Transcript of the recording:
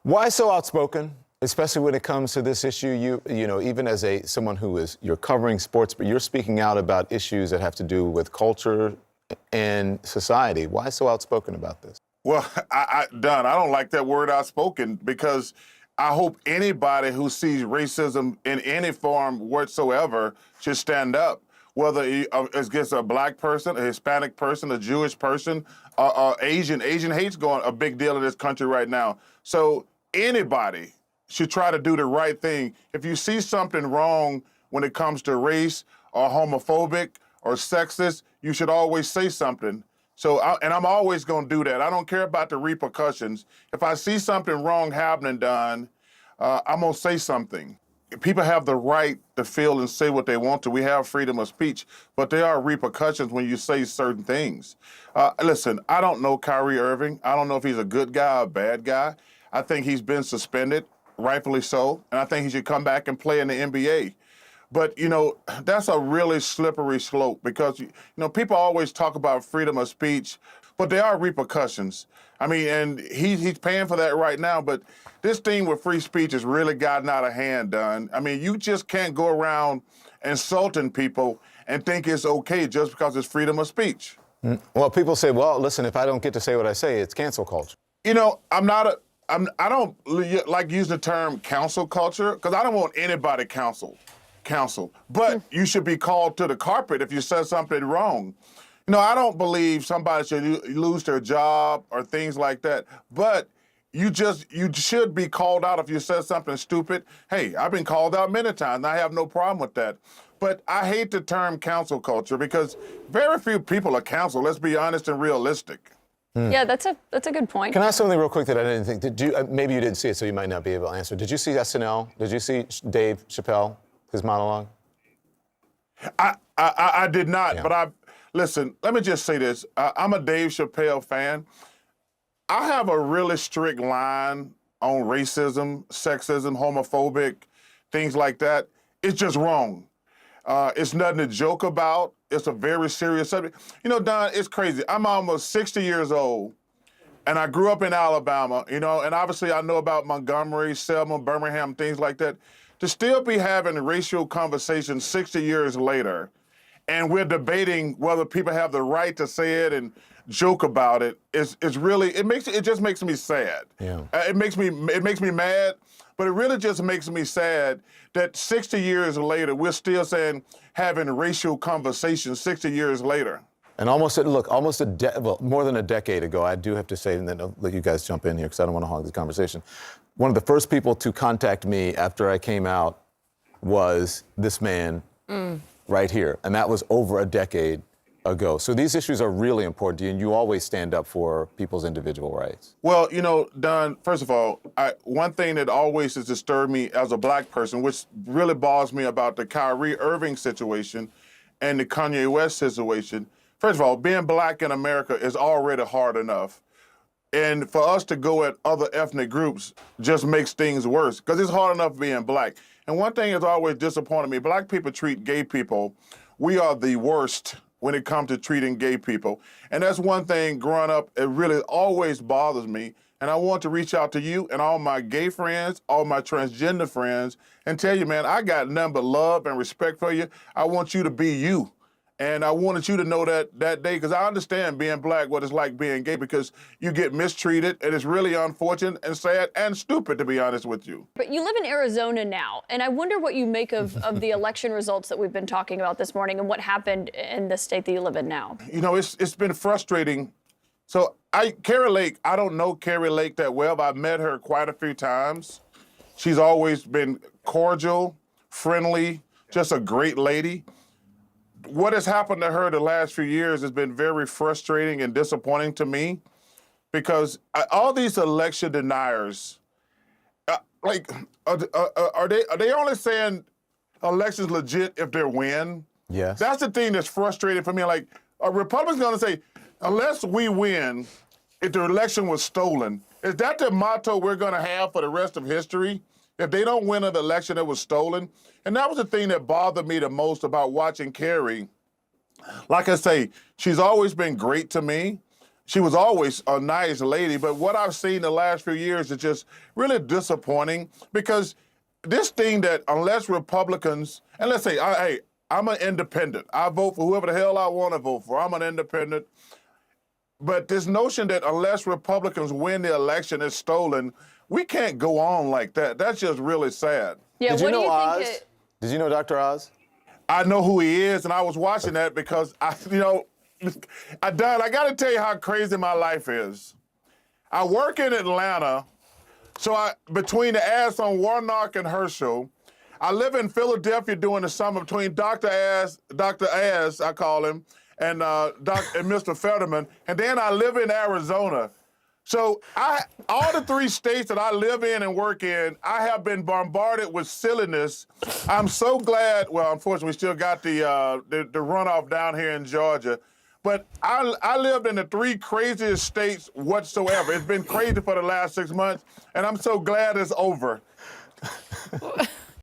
Why so outspoken, especially when it comes to this issue? You know, even as someone you're covering sports, but you're speaking out about issues that have to do with culture and society. Why so outspoken about this? Well, Don, I don't like that word outspoken because I hope anybody who sees racism in any form whatsoever should stand up, whether it's against a black person, a Hispanic person, a Jewish person, Asian. Asian hate's going a big deal in this country right now. So anybody should try to do the right thing. If you see something wrong when it comes to race or homophobic or sexist, you should always say something. And I'm always going to do that. I don't care about the repercussions. If I see something wrong happening, Don, I'm going to say something. People have the right to feel and say what they want to. We have freedom of speech, but there are repercussions when you say certain things. Listen, I don't know Kyrie Irving. I don't know if he's a good guy or a bad guy. I think he's been suspended, rightfully so, and I think he should come back and play in the NBA. But, you know, that's a really slippery slope because, you know, people always talk about freedom of speech, but there are repercussions. I mean, and he's paying for that right now, but this thing with free speech has really gotten out of hand, Don. I mean, you just can't go around insulting people and think it's okay just because it's freedom of speech. Well, people say, well, listen, if I don't get to say what I say, it's cancel culture. You know, I don't like using the term cancel culture because I don't want anybody counsel. But you should be called to the carpet if you said something wrong. You know, I don't believe somebody should lose their job or things like that. But you should be called out if you said something stupid. Hey, I've been called out many times, and I have no problem with that. But I hate the term cancel culture because very few people are canceled. Let's be honest and realistic. Yeah, that's a good point. Can I ask something real quick that I didn't think? Did you? Maybe you didn't see it, so you might not be able to answer. Did you see SNL? Did you see Dave Chappelle? His monologue? I did not, Yeah. but listen, let me just say this. I'm a Dave Chappelle fan. I have a really strict line on racism, sexism, homophobic, things like that. It's just wrong. It's nothing to joke about. It's a very serious subject. You know, Don, it's crazy. I'm almost 60 years old, and I grew up in Alabama, you know, and obviously I know about Montgomery, Selma, Birmingham, things like that. To still be having racial conversations 60 years later, and we're debating whether people have the right to say it and joke about it, is really it just makes me sad. Yeah. It makes me mad, but it really just makes me sad that 60 years later we're still having racial conversations 60 years later. And more than a decade ago, I do have to say, and then I'll let you guys jump in here because I don't want to hog this conversation. One of the first people to contact me after I came out was this man right here. And that was over a decade ago. So these issues are really important to you, and you always stand up for people's individual rights. Well, you know, Don, first of all, one thing that always has disturbed me as a black person, which really bothers me about the Kyrie Irving situation and the Kanye West situation, first of all, being black in America is already hard enough. And for us to go at other ethnic groups just makes things worse because it's hard enough being black. And one thing that's always disappointed me, black people treat gay people, we are the worst when it comes to treating gay people. And that's one thing growing up, it really always bothers me. And I want to reach out to you and all my gay friends, all my transgender friends, and tell you, man, I got nothing but love and respect for you. I want you to be you. And I wanted you to know that day, because I understand being black, what it's like being gay, because you get mistreated, and it's really unfortunate and sad and stupid, to be honest with you. But you live in Arizona now, and I wonder what you make of the election results that we've been talking about this morning and what happened in the state that you live in now. You know, it's been frustrating. So Carrie Lake, I don't know Carrie Lake that well, but I've met her quite a few times. She's always been cordial, friendly, just a great lady. What has happened to her the last few years has been very frustrating and disappointing to me because all these election deniers, are they only saying elections legit if they win? Yes. That's the thing that's frustrating for me. Like, a Republican's going to say, unless we win, if the election was stolen, is that the motto we're going to have for the rest of history? If they don't win an election that was stolen? And that was the thing that bothered me the most about watching Carrie. Like I say, she's always been great to me. She was always a nice lady, but what I've seen the last few years is just really disappointing because this thing that unless Republicans, and let's say, hey, I'm an independent. I vote for whoever the hell I want to vote for. I'm an independent. But this notion that unless Republicans win the election, it's stolen, we can't go on like that. That's just really sad. Yeah, Did you what do know you Oz? think? Did you know Dr. Oz? I know who he is, and I was watching that because I got to tell you how crazy my life is. I work in Atlanta, so between the ads on Warnock and Herschel, I live in Philadelphia during the summer between Dr. Az, I call him, and Mr. Fetterman, and then I live in Arizona. So all the 3 states that I live in and work in, I have been bombarded with silliness. I'm so glad. Well, unfortunately, we still got the runoff down here in Georgia. But I lived in the 3 craziest states whatsoever. It's been crazy for the last 6 months, and I'm so glad it's over.